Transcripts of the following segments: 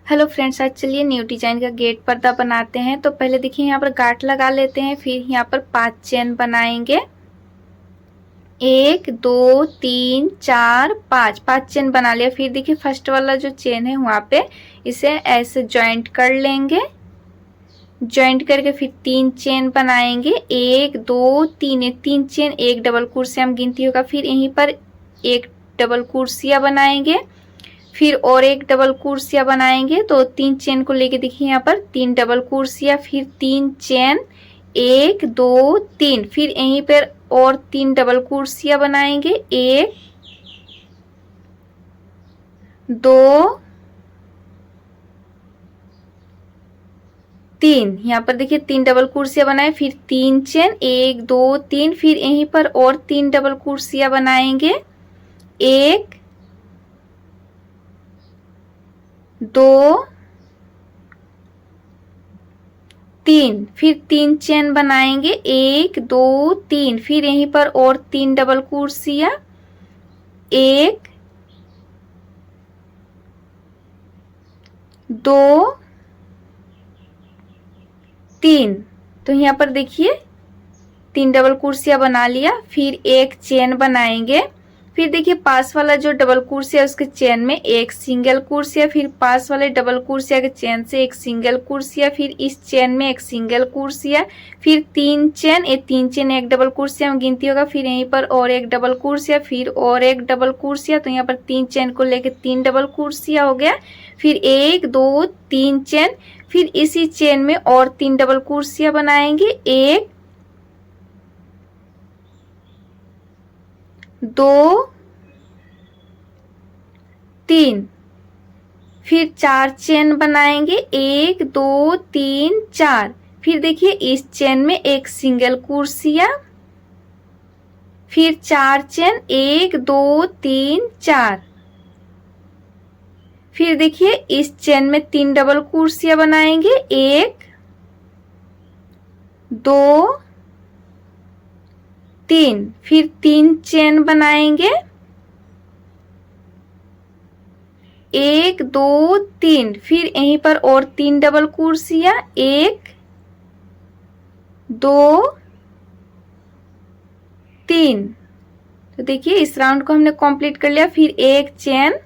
Hello friends, आज चलिए new design का गेट पर्दा बनाते हैं। तो पहले देखिए यहाँ पर गांठ लगा लेते हैं, फिर यहाँ पर 5 चेन बनाएंगे। 1 2 3 4 5 5 चेन बना लिया। फिर देखिए फर्स्ट वाला जो चेन है वहां पे इसे ऐसे जॉइंट कर लेंगे। जॉइंट करके फिर 3 चेन बनाएंगे। 1 2 3 3 चेन, एक डबल क्रोशिया हम गिनती होगा। फिर यहीं पर एक डबल क्रोशिया बनाएंगे, फिर और एक डबल क्रोशिया बनाएंगे। तो 3 चेन को लेके देखिए यहाँ पर 3 डबल क्रोशिया, फिर 3 चेन, 1 2 3, फिर यहीं पर और 3 डबल क्रोशिया बनाएंगे। 1 2 3, यहाँ पर देखिए 3 डबल क्रोशिया बनाए, फिर 3 चेन, 1 2 3, फिर यहीं पर और 3 डबल क्रोशिया बनाएंगे। 1 2 3, फिर 3 चेन बनाएंगे। 1 2 3, फिर यहीं पर और 3 डबल क्रोशिया। 1 2 3, तो यहाँ पर देखिए 3 डबल क्रोशिया बना लिया। फिर एक चेन बनाएंगे। फिर देखिए पास वाला जो डबल क्रोशिया उसके चेन में एक सिंगल क्रोशिया, फिर पास वाले डबल क्रोशिया के चेन से एक सिंगल क्रोशिया, फिर इस चेन में एक सिंगल क्रोशिया, फिर 3 चेन, ये 3 चेन एक डबल क्रोशिया में गिनती होगा। फिर यहीं पर और एक डबल क्रोशिया, फिर और एक डबल क्रोशिया। तो यहाँ पर 3 चेन को लेके 3 डबल क्रोशिया हो गया। फिर 1 2 3 चेन, फिर इसी चेन में और 3 डबल क्रोशिया बनाएंगे। 1 2 3, फिर 4 चेन बनाएंगे। 1 2 3 4, फिर देखिए इस चेन में एक सिंगल क्रोशिया, फिर 4 चेन, 1 2 3 4, फिर देखिए इस चेन में 3 डबल क्रोशिया बनाएंगे। 1 2 3, फिर 3 चेन बनाएंगे। 1 2 3, फिर यहीं पर और 3 डबल क्रोशिया। 1 2 3, तो देखिए इस राउंड को हमने कंप्लीट कर लिया। फिर एक चेन,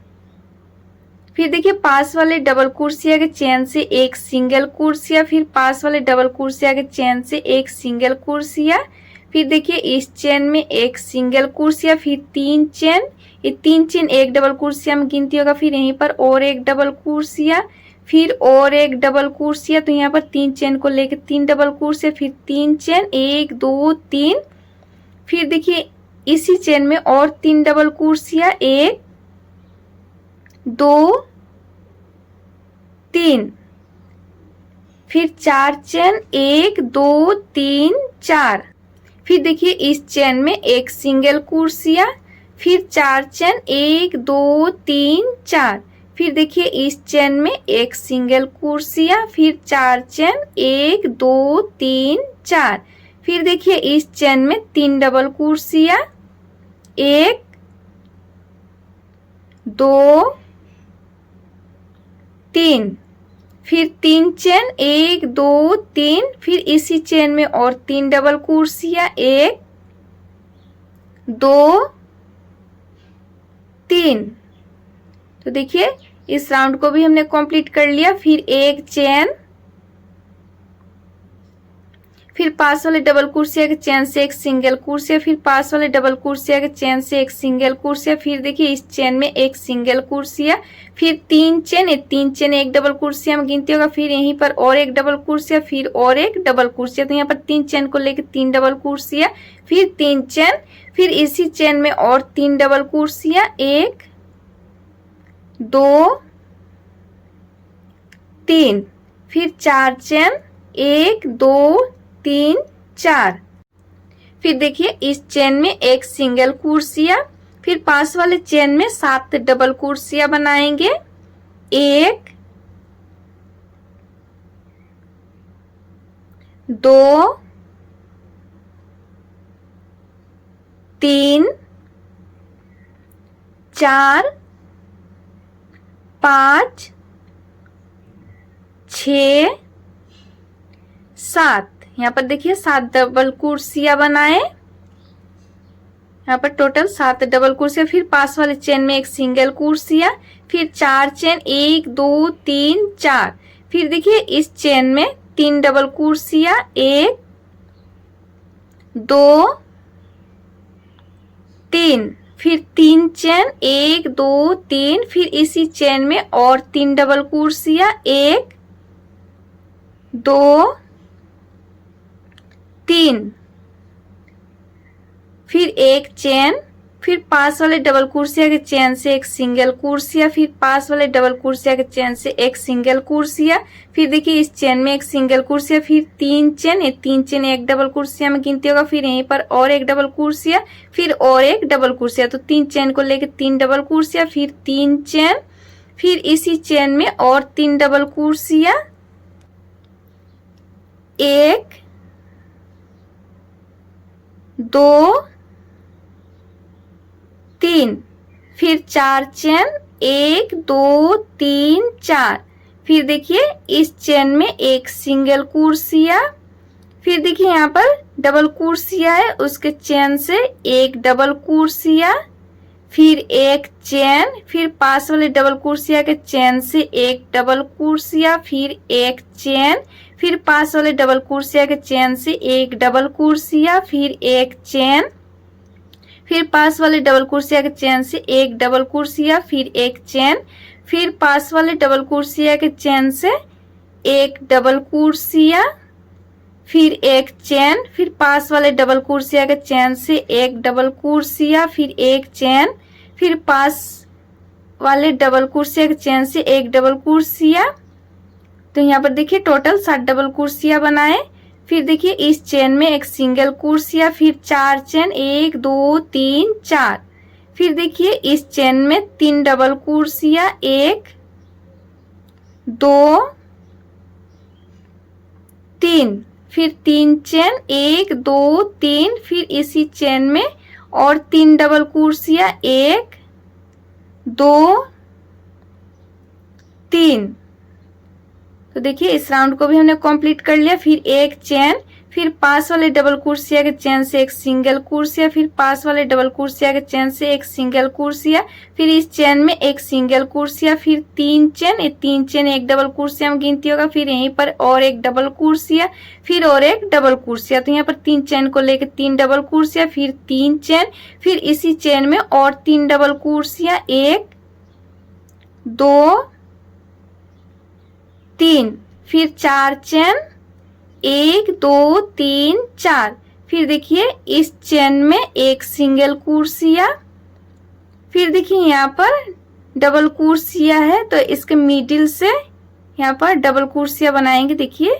फिर देखिए पास वाले डबल क्रोशिया के चेन से एक सिंगल क्रोशिया, फिर पास वाले डबल क्रोशिया के चेन से एक सिंगल क्रोशिया, फिर देखिए इस चेन में एक सिंगल क्रोशिया, फिर 3 चेन, ये 3 चेन एक डबल क्रोशिया में गिनती होगा। फिर यहीं पर और एक डबल क्रोशिया, फिर और एक डबल क्रोशिया। तो यहाँ पर 3 चेन को लेकर 3 डबल क्रोशिया, फिर 3 चेन, 1 2 3, फिर देखिए इसी चेन में और 3 डबल क्रोशिया। 1 2 3, फिर 4 चेन, 1 2 3 4, फिर देखिए इस चेन में एक सिंगल क्रोशिया, फिर 4 चेन, 1 2 3 4, फिर देखिए इस चेन में एक सिंगल क्रोशिया, फिर 4 चेन, 1 2 3 4, फिर देखिए इस चेन में 3 डबल क्रोशिया। 1 2 3, फिर 3 चेन, 1 2 3, फिर इसी चेन में और 3 डबल क्रोशिया। 1 2 3, तो देखिए इस राउंड को भी हमने कंप्लीट कर लिया। फिर एक चेन, फिर पास वाले डबल क्रोशिया के चेन से एक सिंगल क्रोशिया, फिर पास वाले डबल क्रोशिया के चेन से एक सिंगल क्रोशिया, फिर देखिए इस चेन में एक सिंगल क्रोशिया, फिर 3 चेन, ये 3 चेन एक डबल क्रोशिया में गिनती होगा। फिर यहीं पर और एक डबल क्रोशिया, फिर और एक डबल क्रोशिया। तो यहाँ पर 3 चेन को लेकर 3 डबल क्रोशिया, फिर 3 चेन, फिर इसी चेन में और 3 डबल क्रोशिया। 1 2 3, फिर 4 चेन, 1 2 3 4, फिर देखिए इस चेन में एक सिंगल क्रोशिया, फिर पास वाले चेन में 7 डबल क्रोशिया बनाएंगे। 1 2 3 4 5 6 7, यहाँ पर देखिए 7 डबल कुर्सियां बनाए, यहाँ पर टोटल 7 डबल कुर्सियां। फिर पास वाले चेन में एक सिंगल कुर्सियां, फिर 4 चेन 1 2 3 4। फिर देखिए इस चेन में 3 डबल कुर्सियां, 1 2 3। फिर 3 चेन 1 2 3। फिर इसी चेन में और 3 डबल कुर्सियां, 1 2 3। फिर एक चेन, फिर पास वाले डबल कुर्सिया के चेन से एक सिंगल कुर्सिया, फिर पास वाले डबल कुर्सिया के चेन से एक सिंगल कुर्सिया। फिर देखिए इस चेन में एक सिंगल कुर्सिया, फिर 3 चेन, ये 3 चेन एक डबल कुर्सिया में गिनती होगा। फिर यहीं पर और एक डबल कुर्सिया, फिर और एक डबल कुर्सिया, तो 3 चेन को लेके 3 डबल कुर्सिया, फिर 3 चेन, फिर इसी चेन में और 3 डबल कुर्सिया, 1 2 3। फिर 4 चेन 1 2 3 4। फिर देखिए इस चेन में एक सिंगल कुर्सिया, फिर देखिए यहाँ पर डबल कुर्सिया है, उसके चेन से एक डबल कुर्सिया, फिर एक चेन, फिर पास वाले डबल कुर्सिया के चेन से एक डबल कुर्सिया, फिर एक चेन, फिर पास वाले डबल कुर्सिया के चेन से एक डबल कुर्सिया, फिर एक चेन, फिर पास वाले डबल कुर्सिया के चेन से एक डबल कुर्सिया, फिर एक चेन, फिर पास वाले डबल कुर्सिया के चेन से एक डबल कुर्सिया, फिर एक चेन, फिर पास वाले डबल कुर्सिया के चेन से एक डबल कुर्सिया, फिर एक चेन, फिर पास वाले डबल कुर्सिया के चेन से एक डबल कुर्सिया। तो यहाँ पर देखिए टोटल 7 डबल कुर्सिया बनाए। फिर देखिए इस चेन में एक सिंगल कुर्सिया, फिर 4 चेन 1 2 3 4। फिर देखिए इस चेन में 3 डबल कुर्सिया, 1 2 3। फिर 3 चेन 1 2 3। फिर इसी चेन में और 3 डबल कुर्सिया, 1 2 3। तो देखिए इस राउंड को भी हमने कंप्लीट कर लिया। फिर एक चेन, फिर पास वाले डबल कुर्सिया के चेन से एक सिंगल कुर्सिया, फिर पास वाले डबल कुर्सिया के चेन से एक सिंगल कुर्सिया, फिर इस चेन में एक सिंगल कुर्सिया, फिर 3 चेन, ये 3 चेन एक डबल कुर्सिया में गिनती होगा। फिर यहीं पर और एक डबल कुर्सिया, फिर और एक डबल कुर्सिया, तो यहाँ पर 3 चेन को लेकर 3 डबल कुर्सिया, फिर 3 चेन, फिर इसी चेन में और 3 डबल कुर्सिया, 1 2 3। फिर 4 चेन 1 2 3 4। फिर देखिए इस चेन में एक सिंगल कुर्सिया, फिर देखिए यहाँ पर डबल कुर्सिया है, तो इसके मिडिल से यहाँ पर डबल कुर्सिया बनाएंगे। देखिए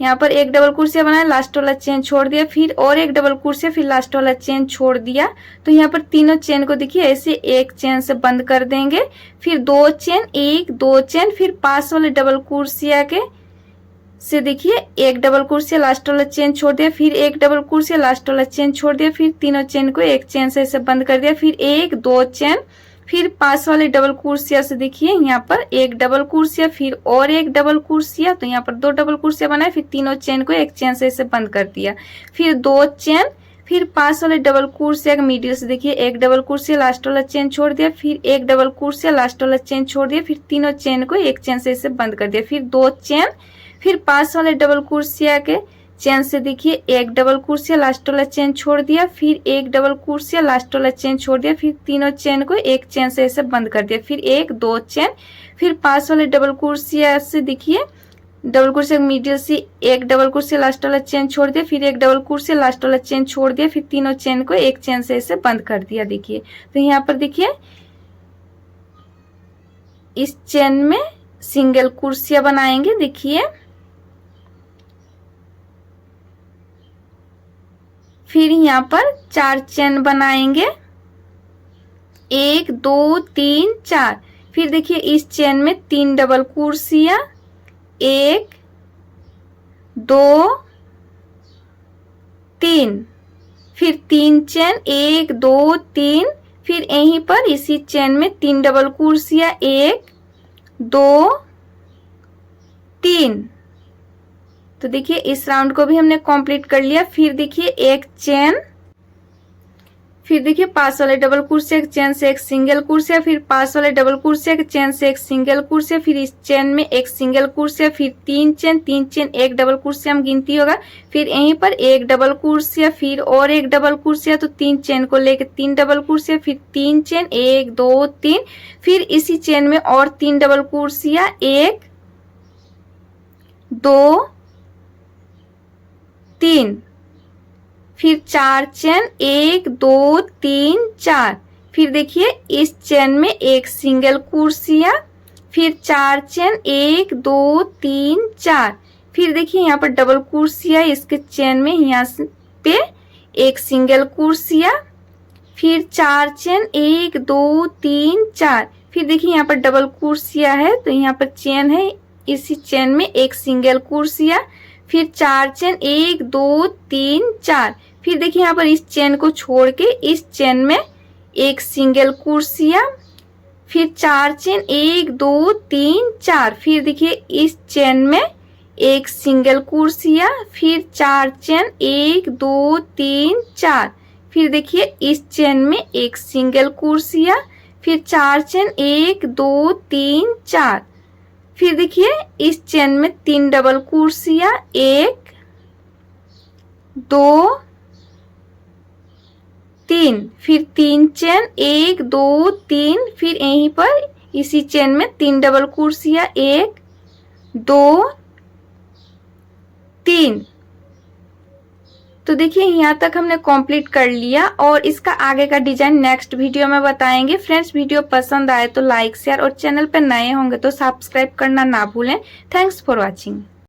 यहाँ पर एक डबल कुर्सिया बनाया, लास्ट वाला चेन छोड़ दिया, फिर और एक डबल कुर्सिया, फिर लास्ट वाला चेन छोड़ दिया। तो यहाँ पर तीनों चेन को देखिए ऐसे एक चेन से बंद कर देंगे। फिर 2 चेन 1 2 चेन, फिर पास वाले डबल कुर्सिया के से देखिए एक डबल कुर्सिया, लास्ट वाला चेन छोड़ दिया, फिर एक डबल कुर्सिया, लास्ट वाला चेन छोड़ दिया, फिर तीनों चेन को एक चेन से ऐसे बंद कर दिया। फिर 1 2 चेन, फिर पास वाले डबल कुर्सिया से देखिए यहाँ पर एक डबल कुर्सिया, फिर और एक डबल कुर्सिया, तो यहाँ पर 2 डबल कुर्सिया बनाए, फिर तीनों चेन को एक चेन से ऐसे बंद कर दिया। फिर 2 चेन, फिर पास वाले डबल कुर्सिया के मिडिल से देखिए एक डबल कुर्सिया, लास्ट वाला चेन छोड़ दिया, फिर एक डबल कुर्सिया, लास्ट वाला चेन छोड़ दिया, फिर तीनों चेन को एक चेन से ऐसे बंद कर दिया। फिर 2 चेन, फिर पास वाले डबल कुर्सिया के चेन से देखिए एक डबल कुर्सिया, लास्ट वाला चेन छोड़ दिया, फिर एक डबल कुर्सिया, लास्ट वाला चेन छोड़ दिया, फिर तीनों चेन को एक चेन से ऐसे बंद कर दिया। फिर 1 2 चेन, फिर पास वाले डबल कुर्सिया से देखिए डबल कुर्सिया मिडिल से एक डबल कुर्सिया, लास्ट वाला चेन छोड़ दिया, फिर एक डबल कुर्सिया, लास्ट वाला चेन छोड़ दिया, फिर तीनों चेन को एक चेन से ऐसे बंद कर दिया। देखिए तो यहाँ पर देखिए इस चेन में सिंगल कुर्सिया बनाएंगे। देखिए फिर यहाँ पर 4 चेन बनाएंगे, 1 2 3 4। फिर देखिए इस चेन में 3 डबल कुर्सिया, 1 2 3। फिर 3 चेन 1 2 3। फिर यहीं पर इसी चेन में 3 डबल कुर्सिया, 1 2 3। तो देखिए इस राउंड को भी हमने कंप्लीट कर लिया। फिर देखिए एक चेन, फिर देखिए पास वाले डबल क्रोशिया के चेन से एक सिंगल क्रोशिया, फिर पास वाले डबल क्रोशिया के चेन से एक सिंगल क्रोशिया, फिर इस चेन में एक सिंगल क्रोशिया, फिर 3 चेन एक डबल क्रोशिया में गिनती होगा, फिर यहीं पर एक डबल क्रोशिया, फिर और एक डबल क्रोशिया, तो 3 चेन को लेके 3 डबल क्रोशिया, फिर 3 चेन 1 2 3, फिर इसी चेन में और 3 डबल क्रोशिया 1 2 3, फिर 4 चेन 1 2 3 4, फिर देखिए इस चेन में एक सिंगल क्रोशिया, फिर 4 चेन 1 2 3 4, फिर देखिए यहाँ पर डबल क्रोशिया इसके चेन में, यहाँ पे एक सिंगल क्रोशिया, फिर 4 चेन 1 2 3 4, फिर देखिए यहाँ पर डबल क्रोशिया है तो यहाँ पर चेन है, इसी चेन में एक सिंगल क्रोशिया, फिर 4 चेन 1 2 3 4, फिर देखिए यहाँ पर इस चेन को छोड़ के इस चेन में एक सिंगल क्रोशिया, फिर 4 चेन 1 2 3 4, फिर देखिए इस चेन में एक सिंगल क्रोशिया, फिर 4 चेन 1 2 3 4, फिर देखिए इस चेन में एक सिंगल क्रोशिया, फिर 4 चेन 1 2 3 4, फिर देखिए इस चेन में 3 डबल क्रोशिया 1 2 3, फिर 3 चेन 1 2 3, फिर यहीं पर इसी चेन में 3 डबल क्रोशिया 1 2 3। तो देखिए यहाँ तक हमने कंप्लीट कर लिया और इसका आगे का डिजाइन नेक्स्ट वीडियो में बताएंगे। फ्रेंड्स वीडियो पसंद आए तो लाइक शेयर और चैनल पर नए होंगे तो सब्सक्राइब करना ना भूलें। Thanks for watching.